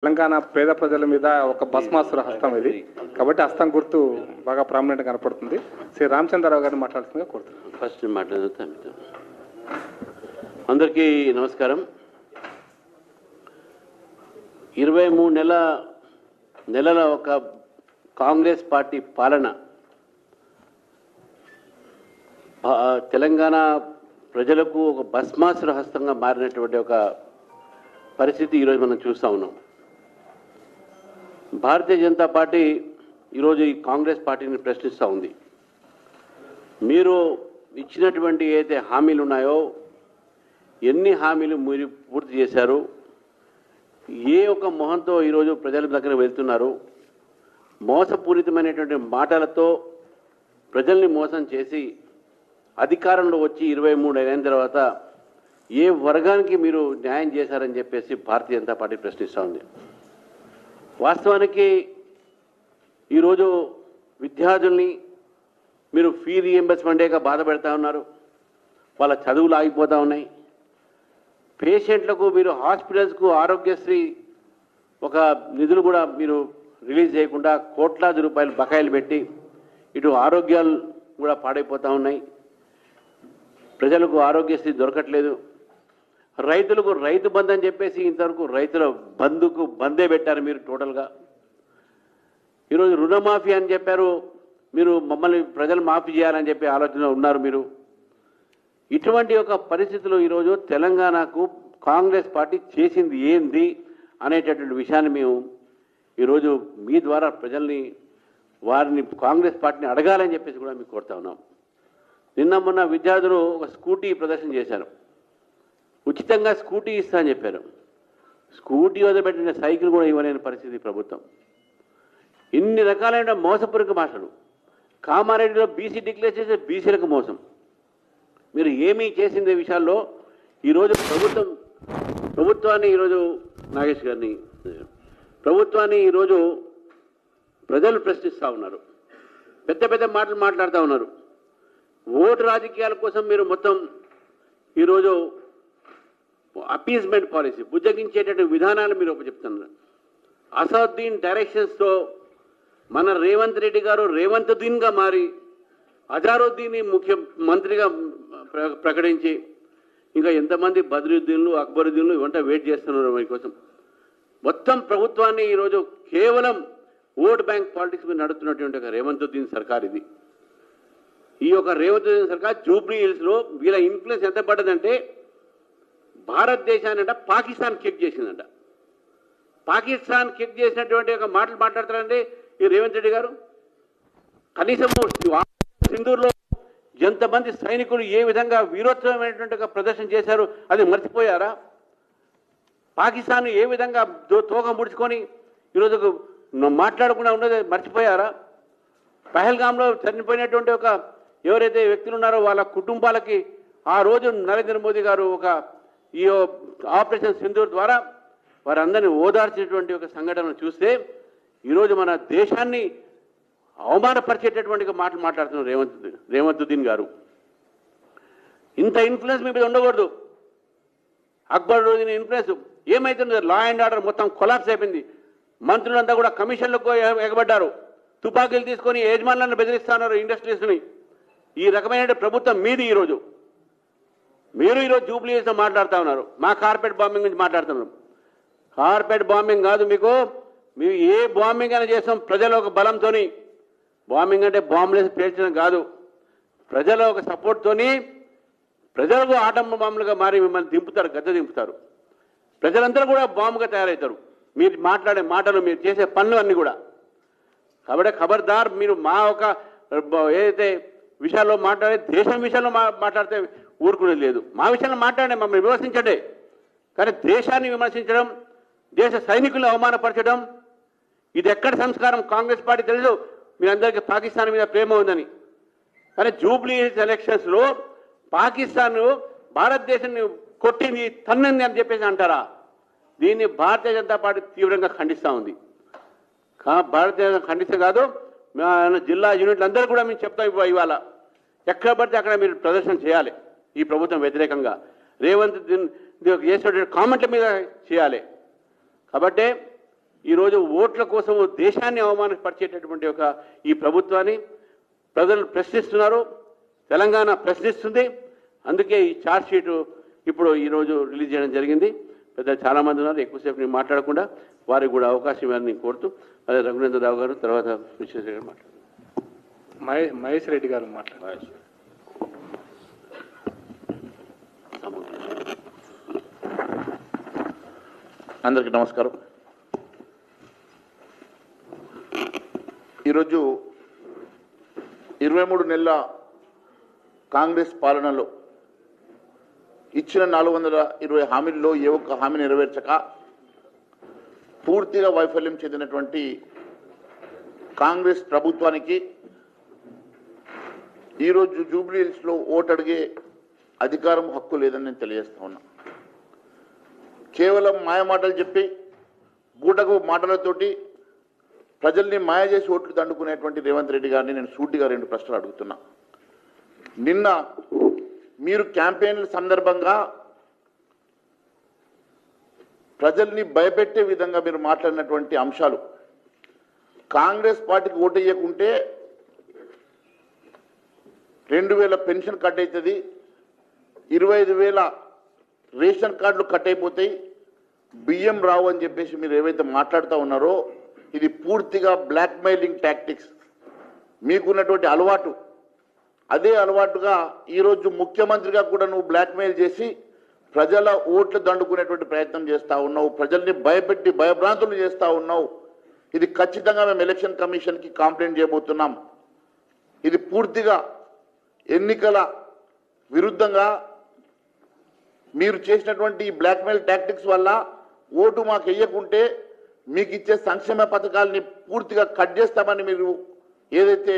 తెలంగాణ పేద ప్రజల మీద ఒక భస్మాసుర హస్తం ఇది కాబట్టి హస్తం గుర్తు బాగా ప్రామినెంట్ కనపడుతుంది. శ్రీ రామచంద్రరావు గారిని మాట్లాడుతుందిగా కోరుతున్నాను. ఫస్ట్ మాట్లాడుతాను. అందరికీ నమస్కారం. 23 నెలల ఒక కాంగ్రెస్ పార్టీ పాలన తెలంగాణ ప్రజలకు ఒక భస్మాసుర హస్తంగా మారినటువంటి ఒక పరిస్థితి ఈరోజు మనం చూస్తూ ఉన్నాం. భారతీయ జనతా పార్టీ ఈరోజు ఈ కాంగ్రెస్ పార్టీని ప్రశ్నిస్తూ ఉంది. మీరు ఇచ్చినటువంటి ఏదైతే హామీలు ఉన్నాయో ఎన్ని హామీలు మీరు పూర్తి చేశారు, ఏ ఒక మొహంతో ఈరోజు ప్రజల దగ్గర వెళ్తున్నారు, మోసపూరితమైనటువంటి మాటలతో ప్రజల్ని మోసం చేసి అధికారంలో వచ్చి 23 అయిన తర్వాత ఏ వర్గానికి మీరు న్యాయం చేశారని చెప్పేసి భారతీయ జనతా పార్టీ ప్రశ్నిస్తూ ఉంది. వాస్తవానికి ఈరోజు విద్యార్థుల్ని మీరు ఫీ రీఎంబర్స్మెంటేగా బాధ పెడతా ఉన్నారు, వాళ్ళ చదువులు ఆగిపోతూ ఉన్నాయి. పేషెంట్లకు మీరు హాస్పిటల్స్కు ఆరోగ్యశ్రీ ఒక నిధులు కూడా మీరు రిలీజ్ చేయకుండా కోట్లాది రూపాయలు బకాయిలు పెట్టి ఇటు ఆరోగ్యాలు కూడా పాడైపోతూ ఉన్నాయి. ప్రజలకు ఆరోగ్యశ్రీ దొరకట్లేదు. రైతులకు రైతు బంధు అని చెప్పేసి ఇంతవరకు రైతుల బందే పెట్టారు మీరు టోటల్గా. ఈరోజు రుణమాఫీ అని చెప్పారు, మీరు మమ్మల్ని ప్రజలు మాఫీ చేయాలని చెప్పి ఆలోచన ఉన్నారు మీరు. ఇటువంటి ఒక పరిస్థితుల్లో ఈరోజు తెలంగాణకు కాంగ్రెస్ పార్టీ చేసింది ఏంది అనేటటువంటి విషయాన్ని మేము ఈరోజు మీ ద్వారా ప్రజల్ని వారిని కాంగ్రెస్ పార్టీని అడగాలని చెప్పేసి కూడా మీకు కోరుతా ఉన్నాం. నిన్న మొన్న విద్యార్థులు ఒక స్కూటీ ప్రదర్శన చేశారు, ఉచితంగా స్కూటీ ఇస్తా అని చెప్పారు. స్కూటీ వదిలిపెట్టిన సైకిల్ కూడా ఇవ్వలేని పరిస్థితి ప్రభుత్వం. ఇన్ని రకాలైన మోసపూరిత భాషలు. కామారెడ్డిలో బీసీ డిక్లేర్ చేసే బీసీలకు మోసం. మీరు ఏమీ చేసిందే విషయాల్లో ఈరోజు ప్రభుత్వాన్ని ఈరోజు నాగేష్ గారిని ప్రభుత్వాన్ని ఈరోజు ప్రజలు ప్రశ్నిస్తూ ఉన్నారు. పెద్ద పెద్ద మాటలు మాట్లాడుతూ ఉన్నారు. ఓటు రాజకీయాల కోసం మీరు మొత్తం ఈరోజు అపీజ్మెంట్ పాలసీ బుజ్జగించేటటువంటి విధానాలు మీరు ఒక చెప్తున్నారు. అసదుద్దీన్ డైరెక్షన్స్తో మన రేవంత్ రెడ్డి గారు రేవంతుద్దీన్గా మారి అజారుద్దీన్ ముఖ్యమంత్రిగా ప్రకటించి ఇంకా ఎంతమంది బద్రుద్దీన్లు అక్బరుద్దీన్లు ఇవంతా వెయిట్ చేస్తున్నారు మీకోసం. మొత్తం ప్రభుత్వాన్ని ఈరోజు కేవలం ఓట్ బ్యాంక్ పాలిటిక్స్ మీద నడుస్తున్నటువంటి ఒక రేవంతుద్దీన్ సర్కార్ ఇది. ఈ యొక్క రేవంతుద్దీన్ సర్కార్ జూబ్లీ హిల్స్లో వీళ్ళ ఇన్ఫ్లుయెన్స్ ఎంత పడ్డదంటే భారతదేశాన్ని పాకిస్తాన్ కిక్ చేసిందంట. పాకిస్తాన్ కిక్ చేసినటువంటి ఒక మాటలు మాట్లాడతారంటే ఈ రేవంత్ రెడ్డి గారు. కనీసం సింధూర్లో ఎంతమంది సైనికులు ఏ విధంగా వీరోత్సవమైనటువంటి ఒక ప్రదర్శన చేశారు అది మర్చిపోయారా? పాకిస్తాన్ ఏ విధంగా తోక ముడుచుకొని ఈరోజు మాట్లాడకుండా ఉన్నది మర్చిపోయారా? పహల్గామ్లో చనిపోయినటువంటి ఒక ఎవరైతే వ్యక్తులు ఉన్నారో వాళ్ళ కుటుంబాలకి ఆ రోజు నరేంద్ర మోదీ గారు ఒక ఈ ఆపరేషన్ సింధూర్ ద్వారా వారందరినీ ఓదార్చినటువంటి ఒక సంఘటన చూస్తే ఈరోజు మన దేశాన్ని అవమానపరిచేటటువంటి మాటలు మాట్లాడుతున్నారు రేవంతుద్దీన్ గారు. ఇంత ఇన్ఫ్లుయెన్స్ మీ మీద ఉండకూడదు. అక్బరుద్దీన్ ఇన్ఫ్లుయెన్స్ ఏమైతుంది? లా అండ్ ఆర్డర్ మొత్తం కొలాప్స్ అయిపోయింది. మంత్రులంతా కూడా కమిషన్లకు ఎగబడ్డారు. తుపాకీలు తీసుకొని యజమానులను బెదిరిస్తున్నారు ఇండస్ట్రీస్ని. ఈ రకమైన ప్రభుత్వం మీది. ఈరోజు మీరు ఈరోజు జూబ్లీ హిల్స్లో మాట్లాడుతూ ఉన్నారు, మా కార్పెట్ బాంబింగ్ గురించి మాట్లాడుతున్నారు. కార్పెట్ బాంబింగ్ కాదు మీకు. మేము ఏ బాంబింగ్ అయినా చేస్తాం ప్రజల ఒక బలంతో. బాంబింగ్ అంటే బాంబులేసి పేల్చడం కాదు, ప్రజల ఒక సపోర్ట్తోని ప్రజలకు ఆటంబ బాంబులుగా మారి మిమ్మల్ని గద్దె దింపుతారు. ప్రజలందరూ కూడా బాంబుగా తయారవుతారు. మీరు మాట్లాడే మాటలు, మీరు చేసే పనులు అన్నీ కూడా. కాబట్టి ఖబర్దార్, మీరు మా ఒక ఏదైతే విషయాల్లో మాట్లాడే దేశం విషయంలో మాట్లాడితే ఊరుకునేది లేదు. మా విషయంలో మాట్లాడే మమ్మల్ని విమర్శించండి, కానీ దేశాన్ని విమర్శించడం, దేశ సైనికులను అవమానపరచడం ఇది ఎక్కడ సంస్కారం? కాంగ్రెస్ పార్టీ తెలుసు మీ అందరికీ పాకిస్తాన్ మీద ప్రేమ ఉందని, కానీ జూబ్లీ హిల్స్ ఎలక్షన్స్లో పాకిస్తాన్ భారతదేశాన్ని కొట్టింది, తన్నింది అని చెప్పేసి అంటారా? దీన్ని భారతీయ జనతా పార్టీ తీవ్రంగా ఖండిస్తూ ఉంది. భారతీయ జనతా ఖండిస్తే కాదు, జిల్లా యూనిట్లు అందరూ కూడా మేము చెప్తాం. ఇవాళ ఎక్కడ పడితే అక్కడ మీరు ప్రదర్శన చేయాలి ఈ ప్రభుత్వం వ్యతిరేకంగా. రేవంత్ చేసినటువంటి కామెంట్ల మీద చేయాలి. కాబట్టి ఈరోజు ఓట్ల కోసం దేశాన్ని అవమానపరిచేటటువంటి ఒక ఈ ప్రభుత్వాన్ని ప్రజలు ప్రశ్నిస్తున్నారు, తెలంగాణ ప్రశ్నిస్తుంది. అందుకే ఈ ఛార్జ్ షీటు ఇప్పుడు ఈరోజు రిలీజ్ చేయడం జరిగింది. పెద్ద చాలామంది ఉన్నారు, ఎక్కువసేపు నేను మాట్లాడకుండా వారికి కూడా అవకాశం ఇవ్వాలని కోరుతూ, అదే రఘునందరావు గారు, తర్వాత విశ్వేశ్వర గారు మాట్లాడారు. మహేష్ రెడ్డి గారు మాట్లాడారు. అందరికీ నమస్కారం. ఈరోజు 23 నెలల కాంగ్రెస్ పాలనలో ఇచ్చిన 420 హామీల్లో ఏ ఒక్క హామీ నెరవేర్చక పూర్తిగా వైఫల్యం చెందినటువంటి కాంగ్రెస్ ప్రభుత్వానికి ఈరోజు జూబ్లీ హిల్స్లో ఓటు అడిగే అధికారం, హక్కు లేదని నేను తెలియజేస్తా ఉన్నా. కేవలం మాయమాటలు చెప్పి బూటకు మాటలతోటి ప్రజల్ని మాయ చేసి ఓట్లు దండుకునేటువంటి రేవంత్ రెడ్డి గారిని నేను సూటిగా 2 ప్రశ్నలు అడుగుతున్నా. నిన్న మీరు క్యాంపెయిన్ల సందర్భంగా ప్రజల్ని భయపెట్టే విధంగా మీరు మాట్లాడినటువంటి అంశాలు, కాంగ్రెస్ పార్టీకి ఓటు వేయకుంటే 2000 పెన్షన్ కట్ అవుతుంది, 25,000 రేషన్ కార్డులు కట్ అయిపోతాయి, బియ్యం రావు అని చెప్పేసి మీరు ఏవైతే మాట్లాడుతూ ఉన్నారో ఇది పూర్తిగా బ్లాక్మెయిలింగ్ టాక్టిక్స్. మీకున్నటువంటి అలవాటు, అదే అలవాటుగా ఈరోజు ముఖ్యమంత్రిగా కూడా నువ్వు బ్లాక్మెయిల్ చేసి ప్రజల ఓట్లు దండుకునేటువంటి ప్రయత్నం చేస్తూ ఉన్నావు, ప్రజల్ని భయపెట్టి భయభ్రాంతులు చేస్తూ ఉన్నావు. ఇది ఖచ్చితంగా మేము ఎలక్షన్ కమిషన్కి కంప్లైంట్ చేయబోతున్నాం. ఇది పూర్తిగా ఎన్నికల విరుద్ధంగా మీరు చేసినటువంటి బ్లాక్మెయిల్ టాక్టిక్స్ వల్ల ఓటు మాకు వేయకుంటే మీకు ఇచ్చే సంక్షేమ పథకాలని పూర్తిగా కట్ చేస్తామని మీరు ఏదైతే